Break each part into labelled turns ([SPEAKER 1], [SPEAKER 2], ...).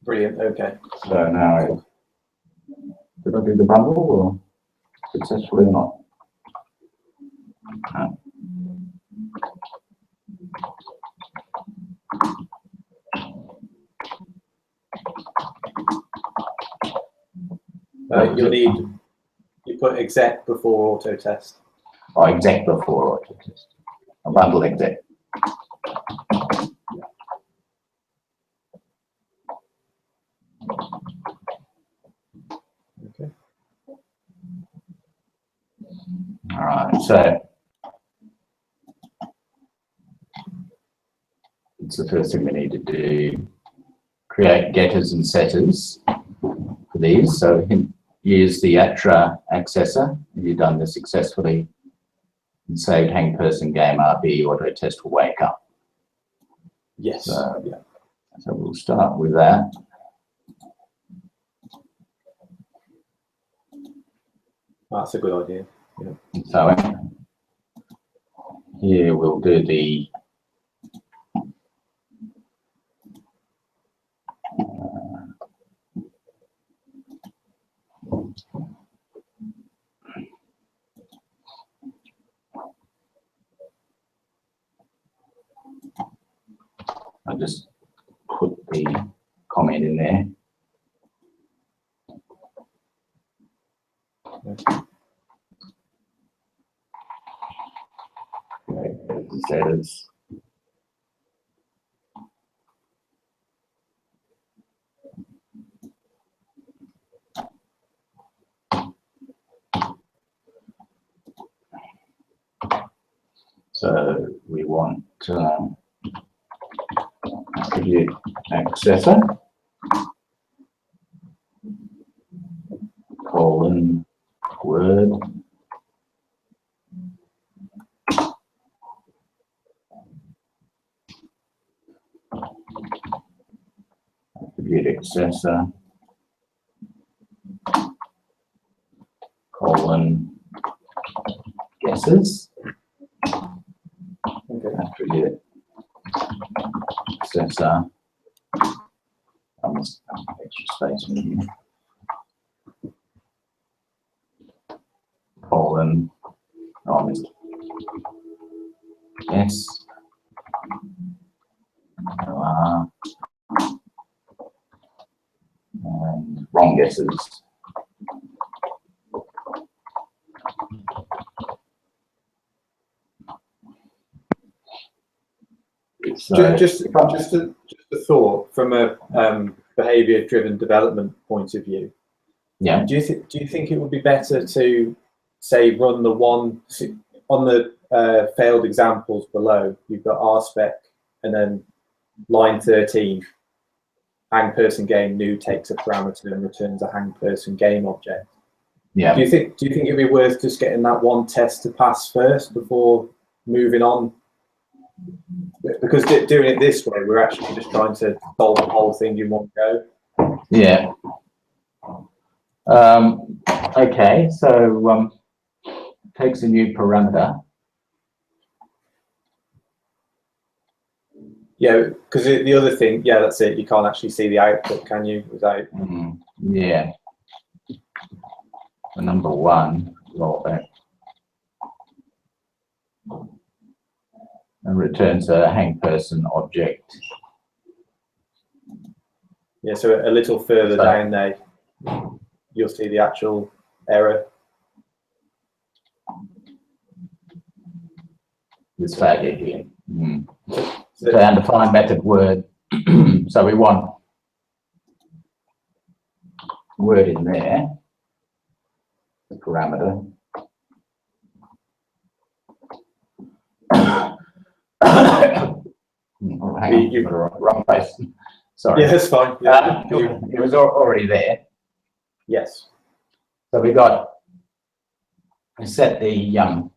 [SPEAKER 1] Brilliant. Okay.
[SPEAKER 2] So now, did I do the bundle or successfully or not?
[SPEAKER 1] You'll need, you put exec before auto test.
[SPEAKER 2] Oh, exec before auto test. A bundle exec.
[SPEAKER 1] Okay.
[SPEAKER 2] All right, so it's the first thing we need to do. Create getters and setters for these. So use the ATRA accessor. If you've done this successfully and saved Hangperson game RB auto test will wake up.
[SPEAKER 1] Yes.
[SPEAKER 2] So,
[SPEAKER 1] yeah.
[SPEAKER 2] So we'll start with that.
[SPEAKER 1] That's a good idea. Yeah.
[SPEAKER 2] So here we'll do the I'll just put the comment in there. Okay, setters. So we want attribute accessor colon word attribute accessor colon guesses.
[SPEAKER 1] Okay.
[SPEAKER 2] Attribute accessor. I must have extra space in here. Colon. Oh, I missed. Yes. And wrong guesses. So
[SPEAKER 1] just a thought from a behavior-driven development point of view.
[SPEAKER 2] Yeah.
[SPEAKER 1] Do you think it would be better to say run the one on the failed examples below? You've got RSpec and then line 13. Hangperson game new takes a parameter and returns a Hangperson game object.
[SPEAKER 2] Yeah.
[SPEAKER 1] Do you think it'd be worth just getting that one test to pass first before moving on? Because doing it this way, we're actually just trying to solve the whole thing in one go.
[SPEAKER 2] Yeah. Okay, so takes a new parameter.
[SPEAKER 1] Yeah, because the other thing, yeah, that's it. You can't actually see the output, can you? Without.
[SPEAKER 2] Yeah. The number one, roll back. And returns a Hangperson object.
[SPEAKER 1] Yeah, so a little further down there, you'll see the actual error.
[SPEAKER 2] This failure here. So undefined method word. So we want word in there, the parameter. Oh, hang on, you've got a wrong place. Sorry.
[SPEAKER 1] Yeah, that's fine. Yeah.
[SPEAKER 2] It was already there.
[SPEAKER 1] Yes.
[SPEAKER 2] So we set the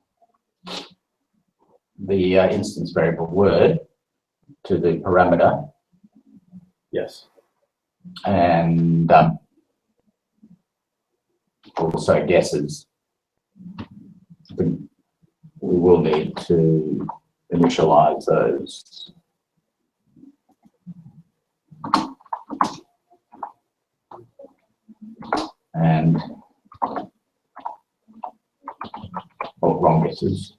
[SPEAKER 2] instance variable word to the parameter.
[SPEAKER 1] Yes.
[SPEAKER 2] And also guesses. We will need to initialize those. and wrong guesses.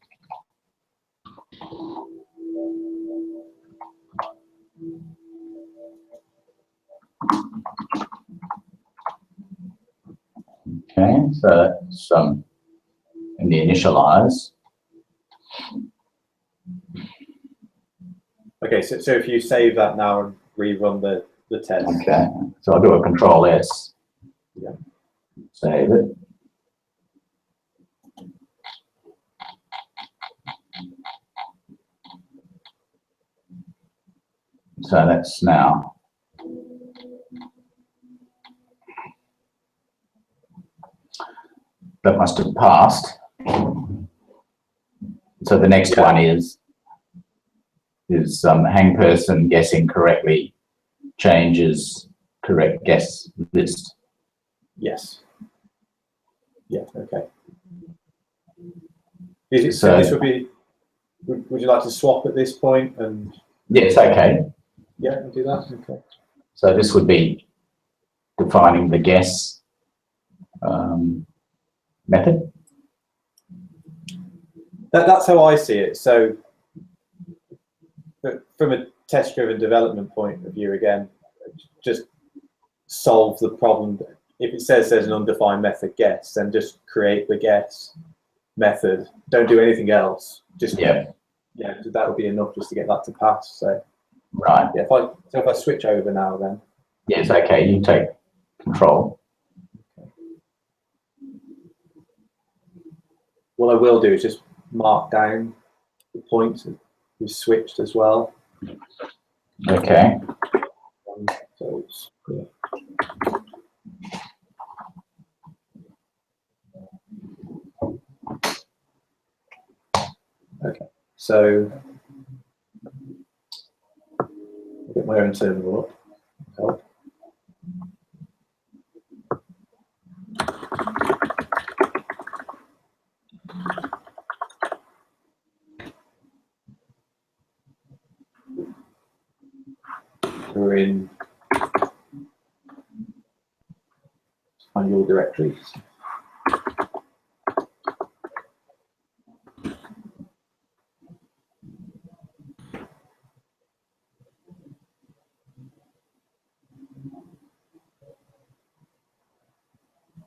[SPEAKER 2] Okay, so that's in the initialize.
[SPEAKER 1] Okay, so if you save that now and rerun the test.
[SPEAKER 2] Okay, so I'll do a Control S.
[SPEAKER 1] Yeah.
[SPEAKER 2] Save it. So that's now. That must have passed. So the next one is Hangperson guessing correctly changes correct guess list.
[SPEAKER 1] Yes. Yeah. Okay.
[SPEAKER 2] So
[SPEAKER 1] this would be. Would you like to swap at this point? And
[SPEAKER 2] yes, okay.
[SPEAKER 1] Yeah, we'll do that. Okay.
[SPEAKER 2] So this would be defining the guess method.
[SPEAKER 1] That's how I see it. So from a test-driven development point of view, again, just solve the problem. If it says there's an undefined method guess, then just create the guess method. Don't do anything else. Just yeah, that would be enough just to get that to pass. So
[SPEAKER 2] right.
[SPEAKER 1] Yeah. If I switch over now, then
[SPEAKER 2] yes, okay. You take control.
[SPEAKER 1] Okay. What I will do is just mark down the points we've switched as well.
[SPEAKER 2] Okay.
[SPEAKER 1] So it's, yeah. Okay, so I'll get my own terminal up. Help. We're in manual directories.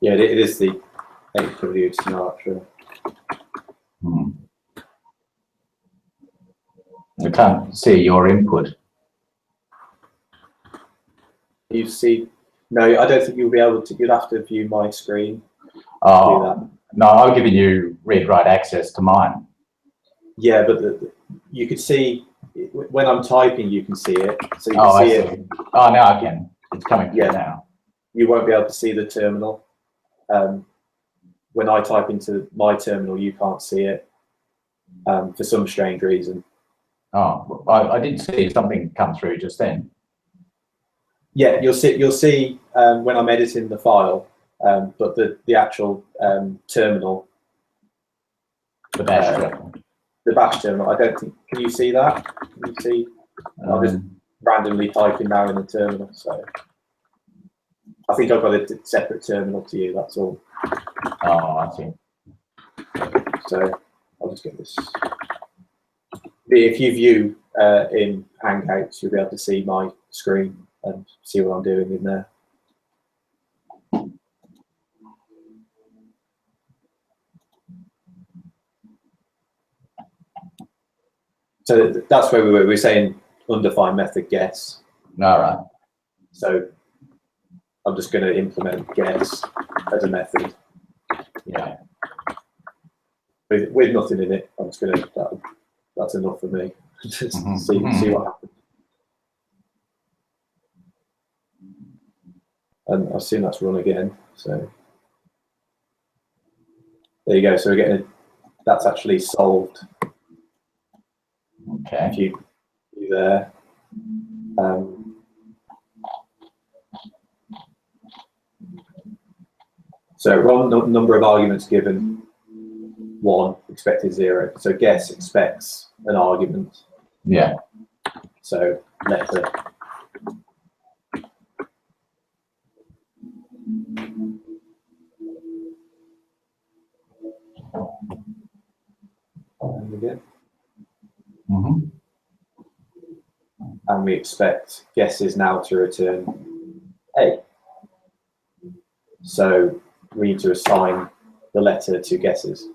[SPEAKER 1] Yeah, it is the HW2 Sinatra.
[SPEAKER 2] I can't see your input.
[SPEAKER 1] You see, no, I don't think you'll be able to. You'll have to view my screen.
[SPEAKER 2] Oh,
[SPEAKER 1] do that.
[SPEAKER 2] No, I've given you read-write access to mine.
[SPEAKER 1] Yeah, but you could see when I'm typing, you can see it. So you can
[SPEAKER 2] I
[SPEAKER 1] see
[SPEAKER 2] see
[SPEAKER 1] it.
[SPEAKER 2] Oh, now I can. It's coming through now.
[SPEAKER 1] You won't be able to see the terminal. When I type into my terminal, you can't see it for some strange reason.
[SPEAKER 2] Oh, I did see something come through just then. Yeah,
[SPEAKER 1] you'll see when I'm editing the file, but the actual terminal,
[SPEAKER 2] the bash terminal.
[SPEAKER 1] The bash terminal. I don't think. Can you see that? Can you see? I'm just randomly typing now in the terminal, so I think I've got a separate terminal to you. That's all.
[SPEAKER 2] Oh, I see.
[SPEAKER 1] So I'll just get this. If you view in Hangouts, you'll be able to see my screen and see what I'm doing in there. So that's where we were. We were saying undefined method guess.
[SPEAKER 2] All right.
[SPEAKER 1] So I'm just going to implement guess as a method.
[SPEAKER 2] Yeah.
[SPEAKER 1] With nothing in it, I'm just going to. That's enough for me. Just see what happens. And I've seen that's run again. So there you go. So we're getting that's actually solved.
[SPEAKER 2] Okay.
[SPEAKER 1] If you there. So run number of arguments given 1, expected 0. So guess expects an argument.
[SPEAKER 2] Yeah.
[SPEAKER 1] So letter. again.
[SPEAKER 2] Mm-hmm.
[SPEAKER 1] And we expect guesses now to return A. So we need to assign the letter to guesses.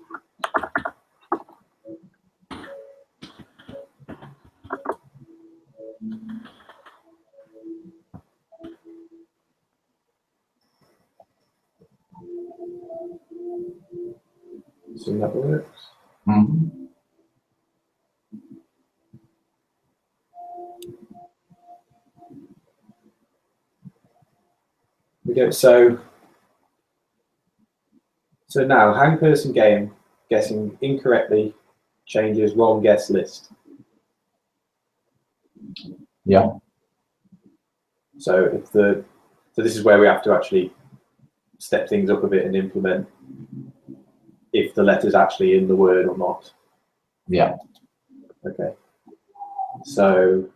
[SPEAKER 1] So that works.
[SPEAKER 2] Mm-hmm.
[SPEAKER 1] We go. So now Hangperson game guessing incorrectly changes wrong guess list.
[SPEAKER 2] Yeah.
[SPEAKER 1] So this is where we have to actually step things up a bit and implement if the letter's actually in the word or not.
[SPEAKER 2] Yeah.
[SPEAKER 1] Okay. So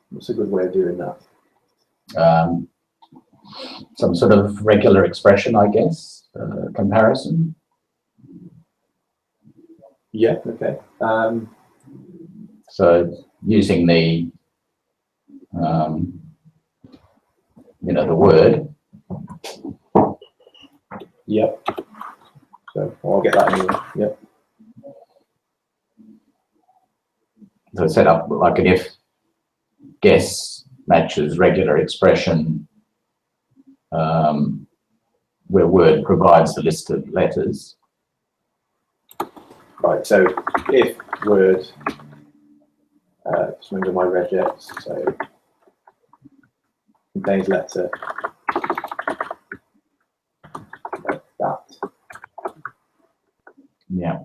[SPEAKER 1] what's a good way of doing that?
[SPEAKER 2] Some sort of regular expression, I guess, comparison.
[SPEAKER 1] Yeah, okay.
[SPEAKER 2] So using the, the word.
[SPEAKER 1] Yep. So I'll get that anyway. Yep.
[SPEAKER 2] So set up like an if guess matches regular expression, where word provides the list of letters.
[SPEAKER 1] Right, so if word, just remember my regex, so contains letter, like that.
[SPEAKER 2] Yeah.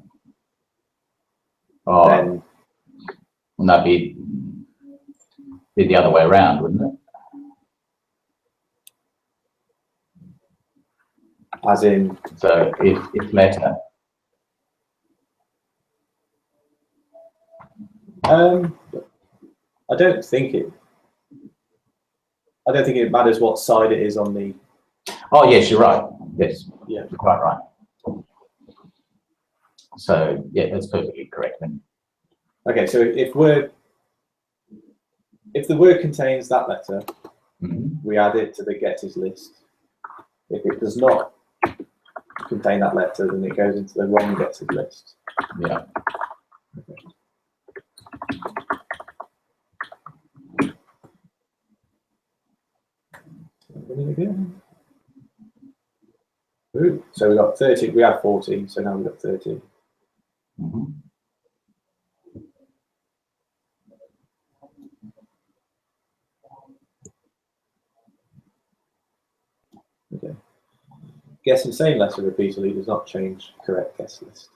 [SPEAKER 2] Oh,
[SPEAKER 1] Then,
[SPEAKER 2] wouldn't that be the other way around, wouldn't it?
[SPEAKER 1] as in,
[SPEAKER 2] So if letter.
[SPEAKER 1] I don't think it matters what side it is on the.
[SPEAKER 2] Oh yes, you're right. Yes,
[SPEAKER 1] Yeah.
[SPEAKER 2] you're quite right. So yeah, that's perfectly correct then.
[SPEAKER 1] Okay, so if the word contains that letter, we add it to the guesses list. If it does not contain that letter, then it goes into the wrong guesses list.
[SPEAKER 2] Yeah.
[SPEAKER 1] Ooh, so we got 13. We had 14, so now we've got 13.
[SPEAKER 2] Mm-hmm.
[SPEAKER 1] Okay. Guessing same letter repeatedly does not change correct guess list.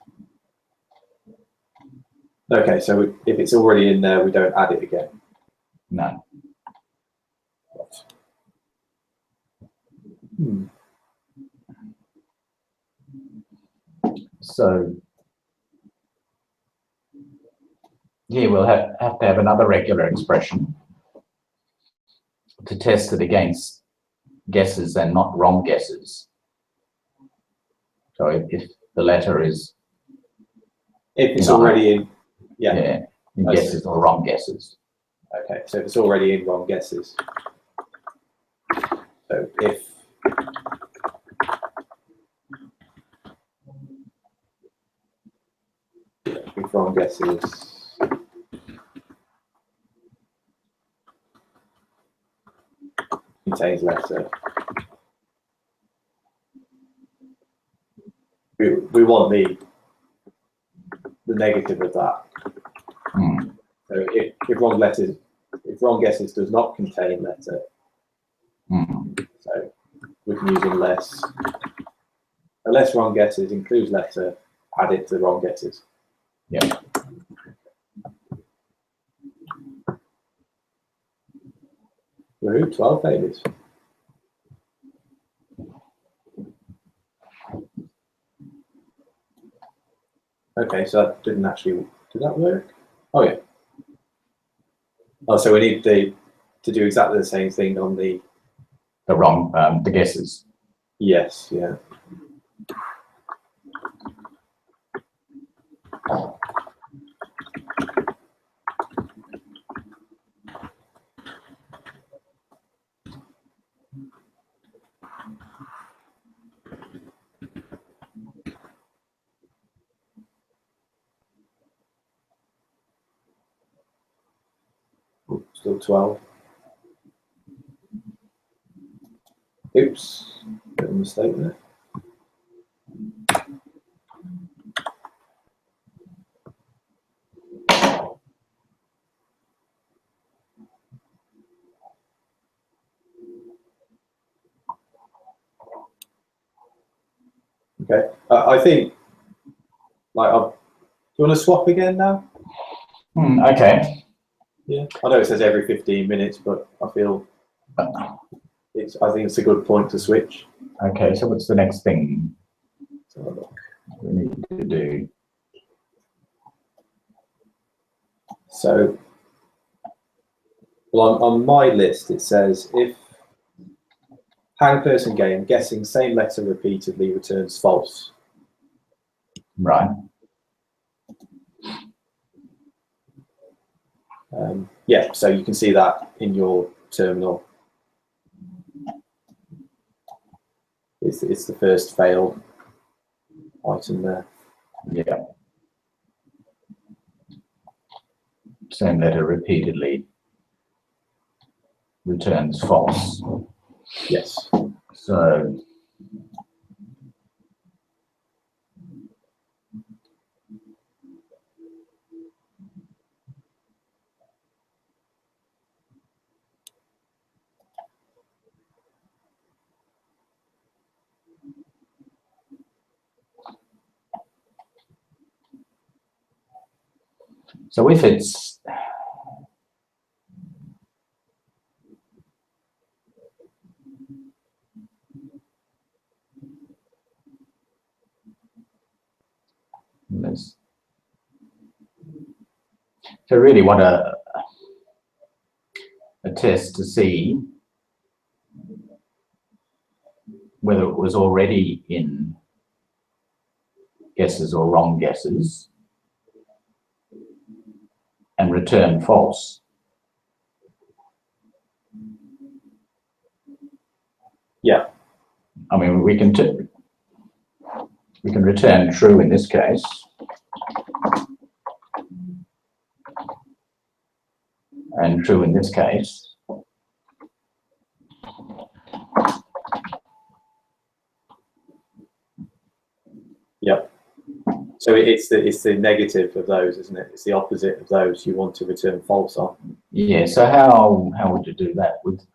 [SPEAKER 1] Okay, so if it's already in there, we don't add it again.
[SPEAKER 2] No. So yeah, we'll have to have another regular expression to test it against guesses and not wrong guesses. So if the letter is,
[SPEAKER 1] if it's already in,
[SPEAKER 2] in guesses or wrong guesses.
[SPEAKER 1] Okay, so if it's already in wrong guesses. So if wrong guesses contains letter, we want the negative of that. So if wrong guesses does not contain letter, so we can use unless wrong guesses includes letter, add it to wrong guesses.
[SPEAKER 2] Yeah.
[SPEAKER 1] Woohoo, 12 failures. Okay, so that didn't actually, did that work? Oh yeah. Oh, so we need to do exactly the same thing on the
[SPEAKER 2] wrong, the guesses.
[SPEAKER 1] yes, yeah. Still 12. Oops, bit of a mistake there. Okay, I think, like, do you want to swap again now?
[SPEAKER 2] Okay.
[SPEAKER 1] Yeah, I know it says every 15 minutes, but I feel I think it's a good point to switch.
[SPEAKER 2] Okay, so what's the next thing
[SPEAKER 1] So look.
[SPEAKER 2] we need to do?
[SPEAKER 1] So, well, on my list, it says if Hangperson game, guessing same letter repeatedly returns false.
[SPEAKER 2] Right.
[SPEAKER 1] Yeah, so you can see that in your terminal. It's the first failed item there.
[SPEAKER 2] Yeah. Same letter repeatedly returns false.
[SPEAKER 1] Yes.
[SPEAKER 2] So if it's so really want a test to see whether it was already in guesses or wrong guesses and return false.
[SPEAKER 1] Yeah.
[SPEAKER 2] I mean, we can return true in this case. And true in this case.
[SPEAKER 1] Yep. So it's the negative of those, isn't it? It's the opposite of those you want to return false on.
[SPEAKER 2] Yeah. So how would you do that with?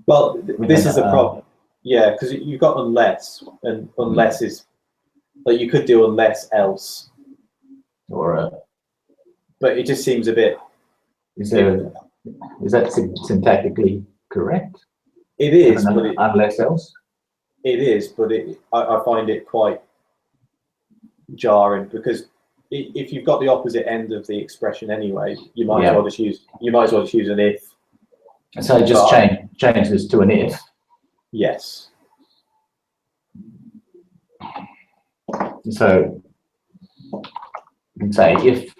[SPEAKER 1] Well, this is the problem. Yeah, because you've got unless, and unless is like you could do unless else,
[SPEAKER 2] or
[SPEAKER 1] but it just seems a bit.
[SPEAKER 2] Is that syntactically correct?
[SPEAKER 1] It is, but
[SPEAKER 2] unless else.
[SPEAKER 1] It is, but I find it quite jarring because if you've got the opposite end of the expression anyway, you might as well just use an if.
[SPEAKER 2] So just change this to an if.
[SPEAKER 1] Yes.
[SPEAKER 2] So you can say if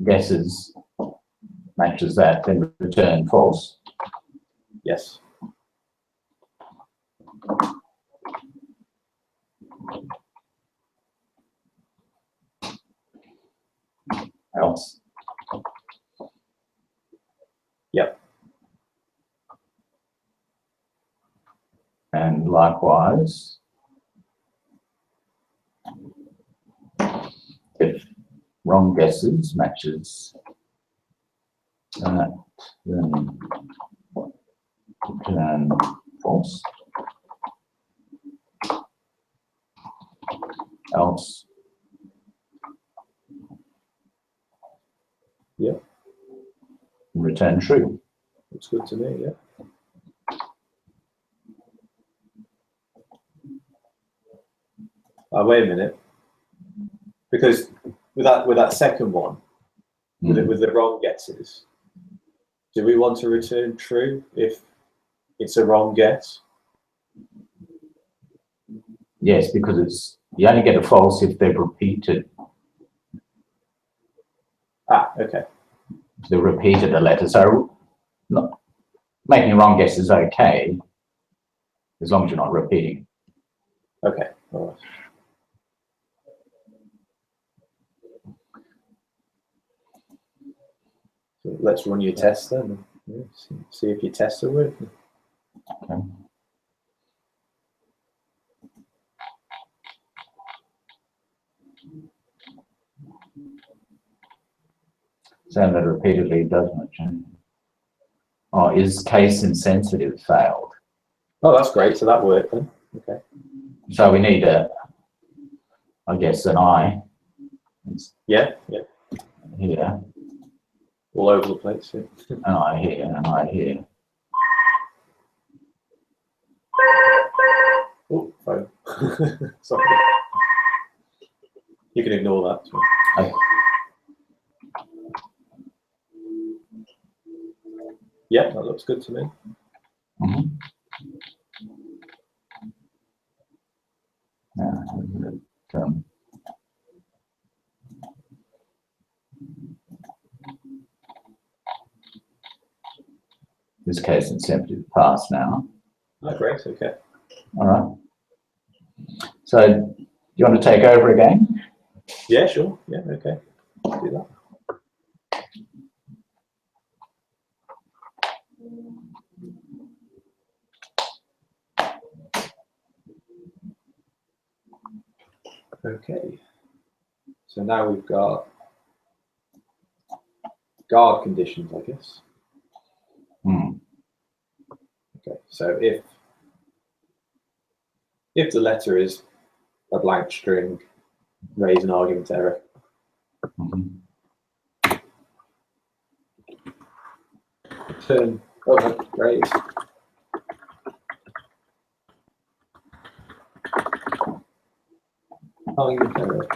[SPEAKER 2] guesses matches that, then return false.
[SPEAKER 1] Yes.
[SPEAKER 2] Else.
[SPEAKER 1] Yep.
[SPEAKER 2] And likewise, if wrong guesses matches that, then return false. Else.
[SPEAKER 1] Yep.
[SPEAKER 2] Return true.
[SPEAKER 1] Looks good to me, yeah. Wait a minute, because with that second one, with the wrong guesses, do we want to return true if it's a wrong guess?
[SPEAKER 2] Yes, because you only get a false if they're repeated.
[SPEAKER 1] Ah, okay.
[SPEAKER 2] If they're repeated a letter. So not, making a wrong guess is okay, as long as you're not repeating.
[SPEAKER 1] Okay. All right. So let's run your test then. Yeah, see if your tests are working.
[SPEAKER 2] Okay. Saying that repeatedly doesn't change. Oh, is case insensitive failed?
[SPEAKER 1] Oh, that's great. So that worked then. Okay.
[SPEAKER 2] So we need I guess, an I.
[SPEAKER 1] Yeah. Yeah.
[SPEAKER 2] Here,
[SPEAKER 1] All over the place. Yeah.
[SPEAKER 2] an I here, an I here.
[SPEAKER 1] Oh, phone. Sorry. You can ignore that.
[SPEAKER 2] Okay.
[SPEAKER 1] Yeah, that looks good to me.
[SPEAKER 2] Mm-hmm. This case insensitive pass now.
[SPEAKER 1] Oh, great. Okay.
[SPEAKER 2] All right. So, do you want to take over again?
[SPEAKER 1] Yeah, sure. Yeah, okay. Let's do that. Okay. So now we've got guard conditions, I guess. Okay. So if the letter is a blank string, raise an argument error. Return. Oh, that's great. Argument error.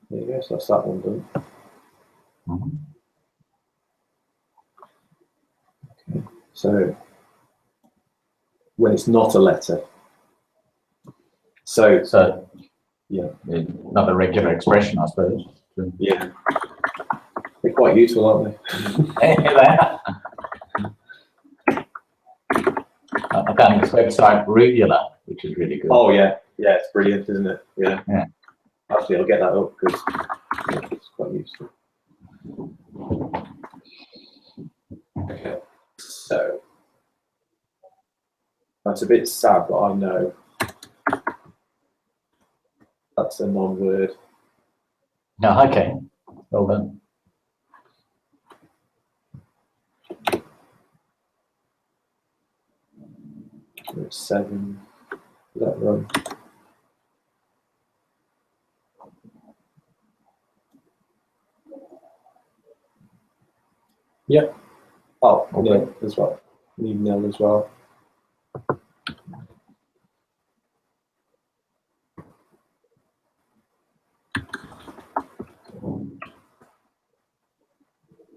[SPEAKER 1] There you go. So that's that one done. Okay. So when it's not a letter. So yeah.
[SPEAKER 2] Not a regular expression, I suppose.
[SPEAKER 1] Yeah. They're quite useful, aren't they?
[SPEAKER 2] I found this website regular, which is really good.
[SPEAKER 1] Oh yeah, yeah, it's brilliant, isn't it? Yeah.
[SPEAKER 2] Yeah.
[SPEAKER 1] Actually, I'll get that up because it's quite useful. Okay, so that's a bit sad, but I know that's a non-word.
[SPEAKER 2] No, okay. Well done.
[SPEAKER 1] It's 7. Is that run? Yep. Oh, okay. Nil as well. Need nil as well.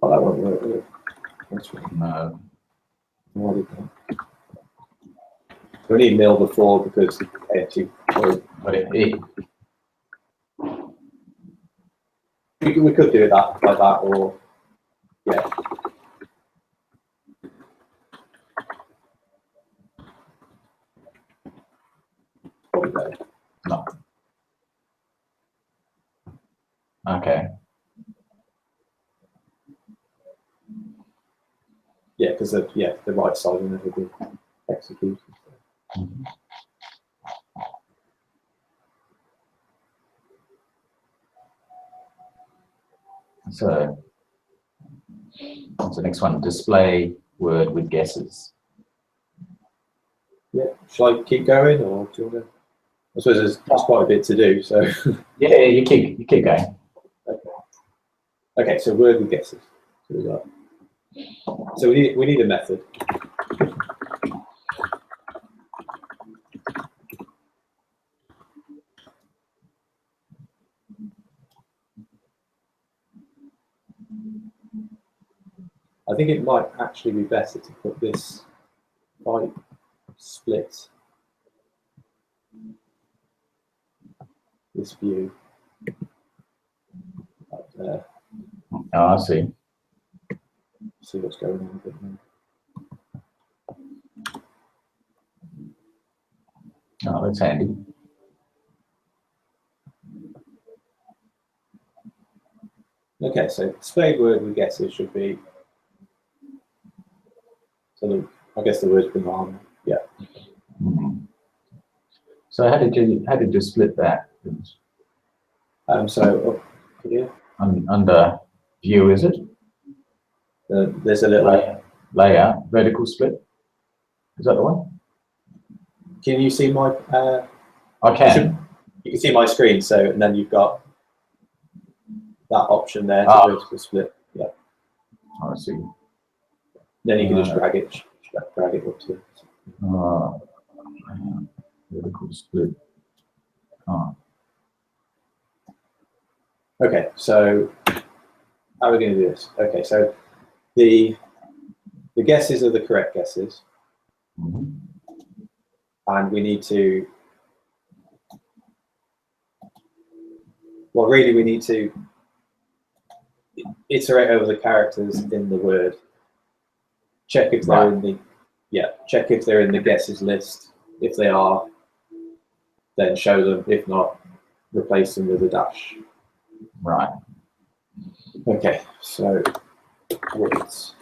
[SPEAKER 1] Oh, that won't work, will it? That's right.
[SPEAKER 2] No.
[SPEAKER 1] We need nil before because actually, we could do it like that, or yeah. Probably better.
[SPEAKER 2] No. Okay.
[SPEAKER 1] Yeah, because the right side will never be executed.
[SPEAKER 2] So what's the next one? Display word with guesses.
[SPEAKER 1] Yeah, shall I keep going, or do you want to? I suppose there's quite a bit to do, so.
[SPEAKER 2] Yeah, you keep going.
[SPEAKER 1] Okay, so word with guesses. So we need a method. I think it might actually be better to put this right split, this view up there.
[SPEAKER 2] Oh, I see.
[SPEAKER 1] See what's going on a bit more.
[SPEAKER 2] Oh, that's handy.
[SPEAKER 1] Okay, so displayed word we guess it should be. So I guess the word's banana. Yeah.
[SPEAKER 2] Mm-hmm. So how did you split that?
[SPEAKER 1] So up here,
[SPEAKER 2] Under view, is it?
[SPEAKER 1] there's a little
[SPEAKER 2] layout, vertical split. Is that the one?
[SPEAKER 1] Can you see my?
[SPEAKER 2] I can.
[SPEAKER 1] You can see my screen. So and then you've got that option there to vertical split. Yeah.
[SPEAKER 2] I see.
[SPEAKER 1] Then you can just drag it up to it.
[SPEAKER 2] Vertical split. Oh.
[SPEAKER 1] Okay, so how are we going to do this? Okay, so the guesses are the correct guesses, and we need to. Well, really, we need to iterate over the characters in the word. Check if they're in the check if they're in the guesses list. If they are, then show them. If not, replace them with a dash.
[SPEAKER 2] Right.
[SPEAKER 1] Okay, so words.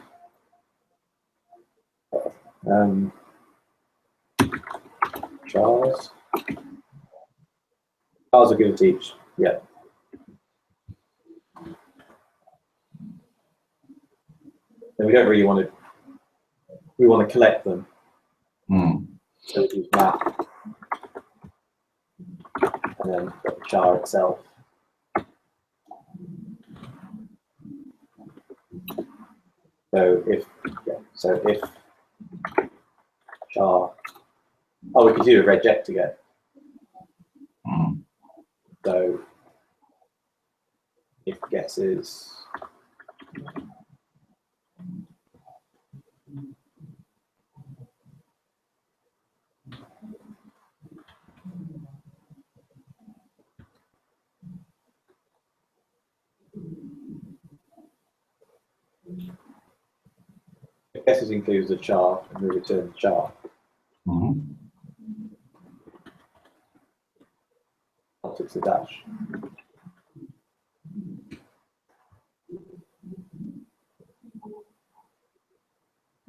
[SPEAKER 1] Charles. Charles are good to teach. Yeah. And we don't really want to. We want to collect them. So we use map, and then got the char itself. So if char, we could do a reject again. So if guesses. If guesses includes the char, and we return the char. I'll fix the dash.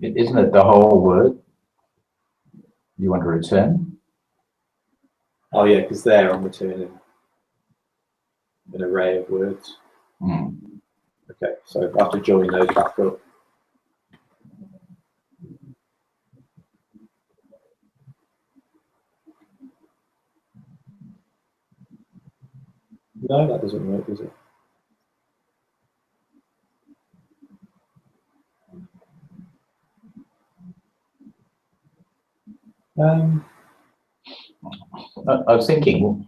[SPEAKER 2] Isn't it the whole word you want to return?
[SPEAKER 1] Oh yeah, because there I'm returning an array of words. Okay, so I have to join those back up. No, that doesn't work, does it?
[SPEAKER 2] I was thinking,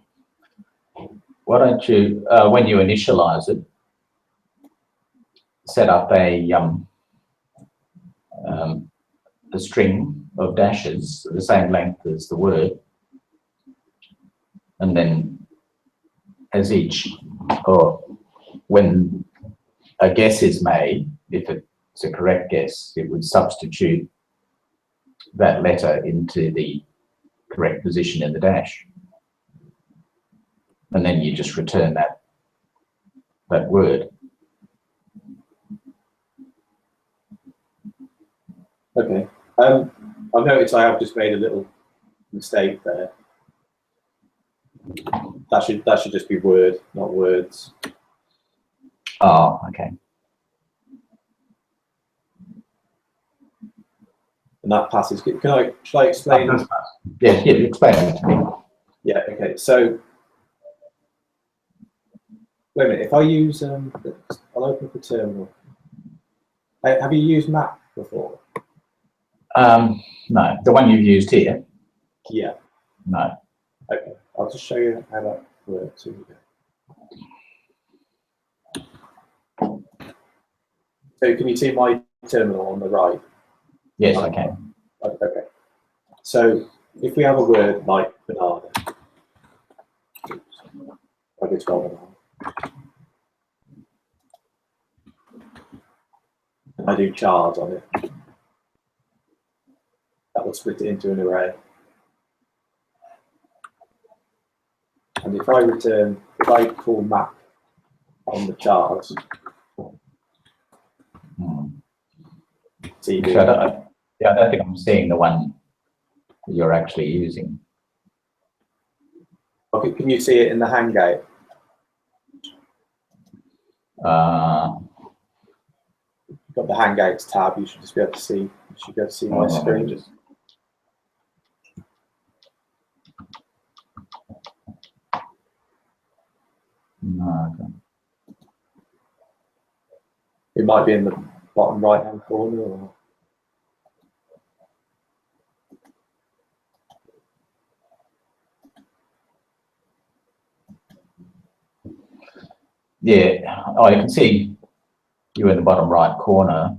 [SPEAKER 2] why don't you, when you initialize it, set up a string of dashes the same length as the word, and then as each, or when a guess is made, if it's a correct guess, it would substitute that letter into the correct position in the dash. And then you just return that word.
[SPEAKER 1] Okay. I've noticed I have just made a little mistake there. That should just be word, not words.
[SPEAKER 2] Oh, okay.
[SPEAKER 1] And that passes. Should I explain?
[SPEAKER 2] Yeah, explain it to me.
[SPEAKER 1] Yeah. Okay. So wait a minute. If I use, I'll open up a terminal. Have you used map before?
[SPEAKER 2] No, the one you've used here.
[SPEAKER 1] Yeah.
[SPEAKER 2] No.
[SPEAKER 1] Okay. I'll just show you how that works. So can you see my terminal on the right?
[SPEAKER 2] Yes, I can.
[SPEAKER 1] Okay. So if we have a word like banana, I go spell banana. And I do chars on it. That will split it into an array. And if I call map on the chars,
[SPEAKER 2] So I don't think I'm seeing the one that you're actually using.
[SPEAKER 1] Okay, can you see it in the Hangout? You've got the Hangouts tab. You should just be able to see. You should be able to see my screen.
[SPEAKER 2] No, okay.
[SPEAKER 1] It might be in the bottom right-hand corner. Or...
[SPEAKER 2] Yeah. Oh, you can see you in the bottom right corner.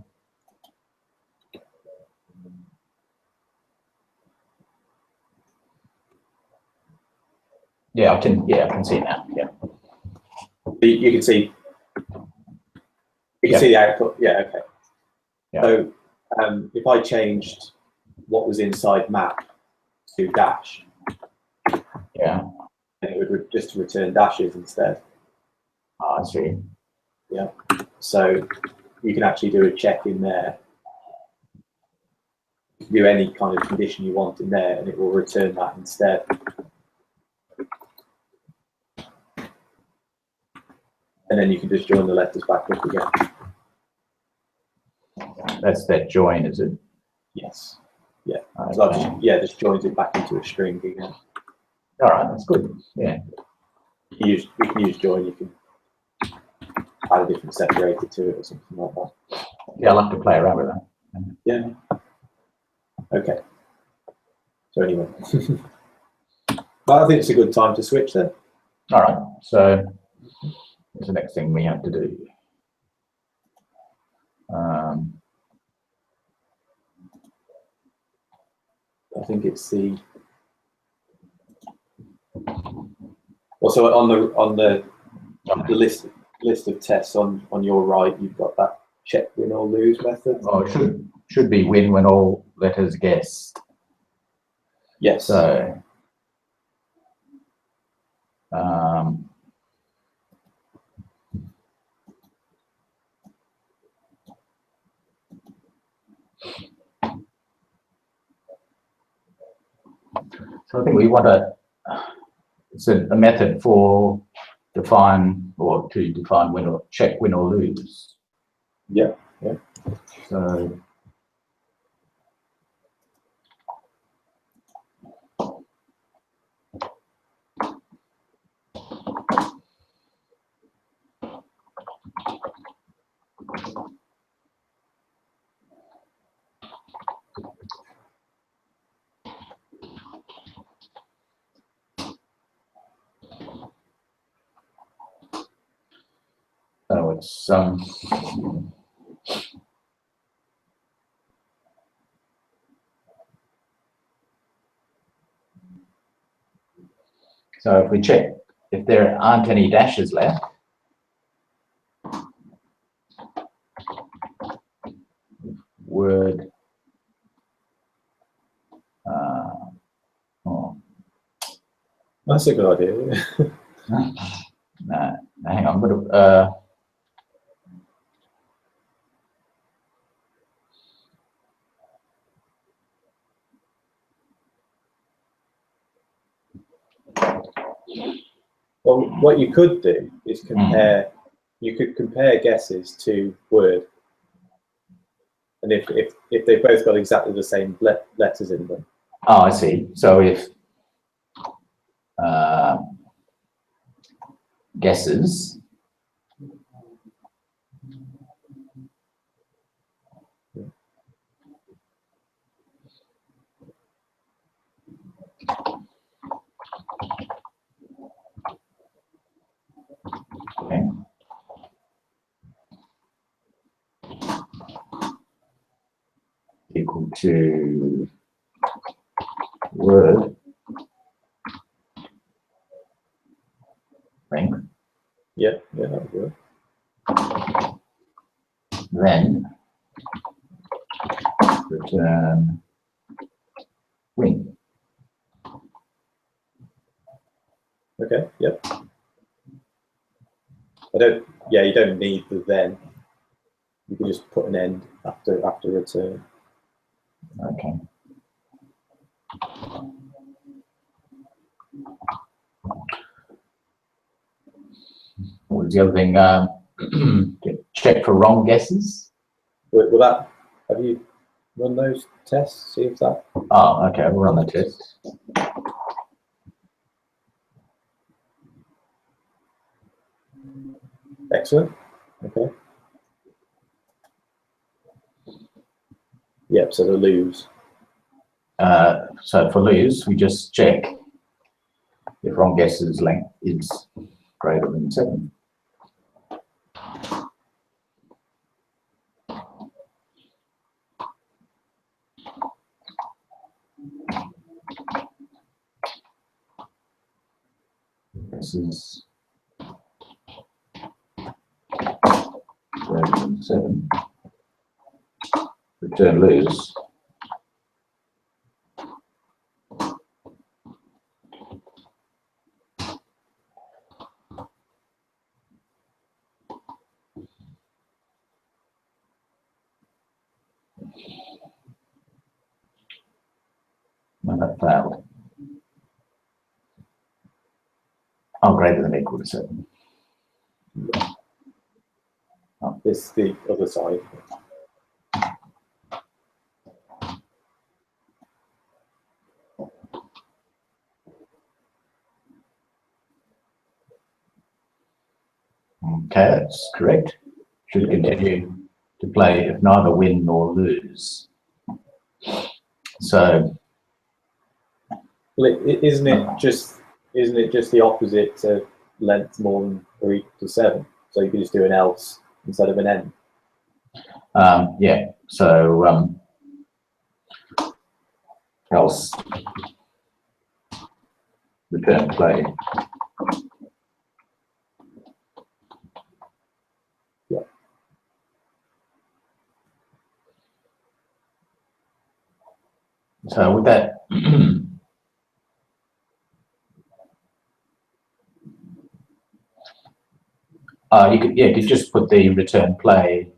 [SPEAKER 2] Yeah, I can see it now. Yeah.
[SPEAKER 1] You can see. You can see the output. Yeah. Okay.
[SPEAKER 2] Yeah.
[SPEAKER 1] So if I changed what was inside map to dash,
[SPEAKER 2] Yeah.
[SPEAKER 1] then it would just return dashes instead.
[SPEAKER 2] Oh, I see.
[SPEAKER 1] Yeah. So you can actually do a check in there. You can do any kind of condition you want in there, and it will return that instead. And then you can just join the letters back up again.
[SPEAKER 2] That's that join, is it?
[SPEAKER 1] Yes. Yeah.
[SPEAKER 2] Okay.
[SPEAKER 1] So just joins it back into a string again.
[SPEAKER 2] All right, that's good. Yeah.
[SPEAKER 1] We can use join. You can add a different separator to it or something like that.
[SPEAKER 2] Yeah, I like to play around with that.
[SPEAKER 1] Yeah. Okay. So anyway, but I think it's a good time to switch then.
[SPEAKER 2] All right. So what's the next thing we have to do?
[SPEAKER 1] I think it's the also on the list of tests on your right. You've got that check win or lose method.
[SPEAKER 2] Oh, it should be win when all letters guessed.
[SPEAKER 1] Yes.
[SPEAKER 2] So so I think we want it's a method for to define win or check win or lose.
[SPEAKER 1] Yeah. Yeah.
[SPEAKER 2] So it's so if we check if there aren't any dashes left, word
[SPEAKER 1] That's a good idea.
[SPEAKER 2] no, hang on, I'm gonna
[SPEAKER 1] Well, what you could do is compare. You could compare guesses to word, and if they've both got exactly the same letters in them.
[SPEAKER 2] Oh, I see. So if guesses okay. equal to word length.
[SPEAKER 1] Yeah, that would work.
[SPEAKER 2] Then return wing.
[SPEAKER 1] Okay, yep. You don't need the then. You can just put an end after return.
[SPEAKER 2] Okay. What was the other thing? Check for wrong guesses.
[SPEAKER 1] Will that, have you run those tests? See if that.
[SPEAKER 2] Oh, okay, we'll run the test.
[SPEAKER 1] Excellent. Okay. Yep, so the lose.
[SPEAKER 2] So for lose, we just check if wrong guesses length is greater than 7. This is greater than 7. Return lose. No, that failed. Oh, greater than or equal to 7.
[SPEAKER 1] Oh, this is the other side.
[SPEAKER 2] Okay, that's correct. Should continue to play if neither win nor lose. So,
[SPEAKER 1] Well, isn't it just the opposite to length more than or equal to 7? So you could just do an else instead of an end.
[SPEAKER 2] yeah. So else return play.
[SPEAKER 1] Yeah.
[SPEAKER 2] So with that, you could just put the return play.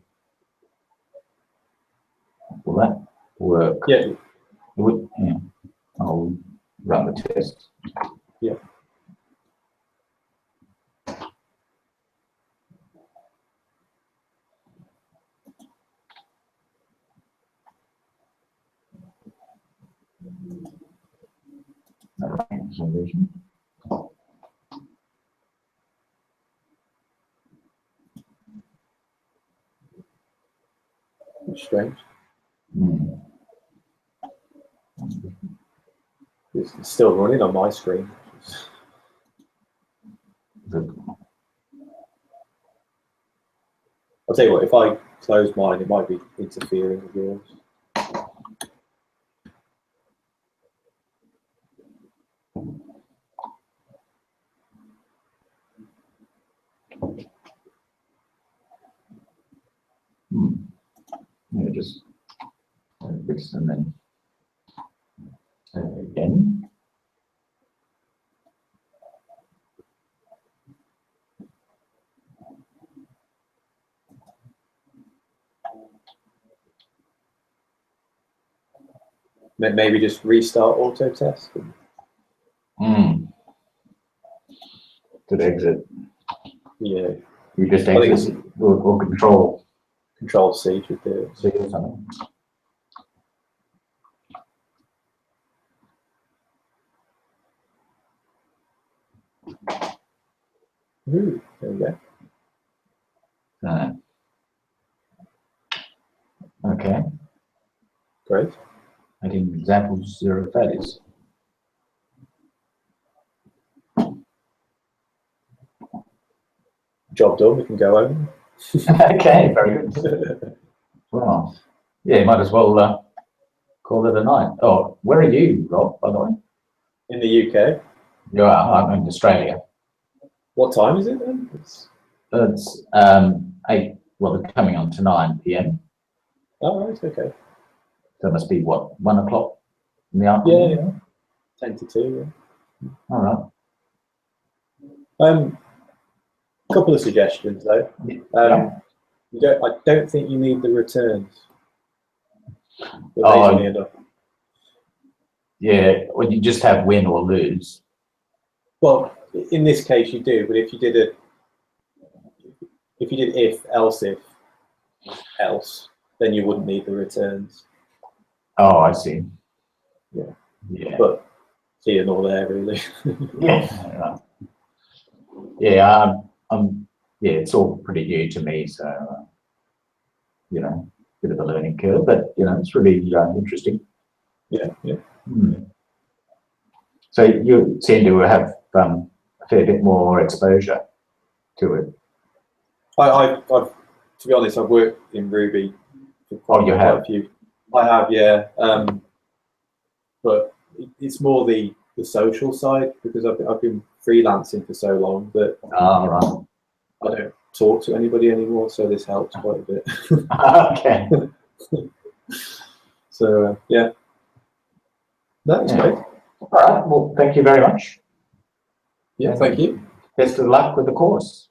[SPEAKER 2] Will that work?
[SPEAKER 1] Yeah.
[SPEAKER 2] Yeah. I'll run the test.
[SPEAKER 1] Yeah.
[SPEAKER 2] Solution.
[SPEAKER 1] Strange.
[SPEAKER 2] Hmm.
[SPEAKER 1] It's still running on my screen. I'll tell you what, if I close mine, it might be interfering with yours.
[SPEAKER 2] Yeah, just this and then again.
[SPEAKER 1] Maybe just restart auto test.
[SPEAKER 2] To exit.
[SPEAKER 1] Yeah.
[SPEAKER 2] You just exit or control.
[SPEAKER 1] Control C should do it.
[SPEAKER 2] C or something.
[SPEAKER 1] Ooh, there we go.
[SPEAKER 2] Okay.
[SPEAKER 1] Great.
[SPEAKER 2] Adding examples, 0 failures.
[SPEAKER 1] Job done, we can go home.
[SPEAKER 2] Okay, very good. Well, yeah, you might as well call it a night. Oh, where are you, Rob, by the way?
[SPEAKER 1] In the UK.
[SPEAKER 2] You are, I'm in Australia.
[SPEAKER 1] What time is it then?
[SPEAKER 2] It's 8, well, it's coming on to 9 p.m.
[SPEAKER 1] Oh, right, okay.
[SPEAKER 2] So it must be, what, 1 o'clock in the
[SPEAKER 1] Yeah,
[SPEAKER 2] afternoon?
[SPEAKER 1] yeah. 10 to 2, yeah.
[SPEAKER 2] All right.
[SPEAKER 1] Couple of suggestions though. I don't think you need the returns. Amazingly enough.
[SPEAKER 2] Yeah, or you just have win or lose.
[SPEAKER 1] Well, in this case you do, but if you did if, else if, else, then you wouldn't need the returns.
[SPEAKER 2] Oh, I see.
[SPEAKER 1] Yeah.
[SPEAKER 2] Yeah.
[SPEAKER 1] But here nor there, really.
[SPEAKER 2] Yeah. Yeah. Yeah, it's all pretty new to me, so you know, bit of a learning curve, but you know, it's really interesting.
[SPEAKER 1] Yeah, yeah.
[SPEAKER 2] So you seem to have a fair bit more exposure to it.
[SPEAKER 1] I've to be honest, I've worked in Ruby for quite a few. I have, yeah. But it's more the social side, because I've been freelancing for so long that
[SPEAKER 2] Right.
[SPEAKER 1] I don't talk to anybody anymore, so this helps quite a bit.
[SPEAKER 2] Okay.
[SPEAKER 1] So yeah, that's great.
[SPEAKER 2] All right. Well, thank you very much.
[SPEAKER 1] Yeah, thank you.
[SPEAKER 2] Best of luck with the course.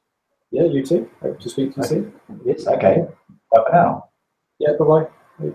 [SPEAKER 1] Yeah, you too. Hope to speak to you soon.
[SPEAKER 2] Yes. Okay. Bye for now.
[SPEAKER 1] Yeah. Bye bye.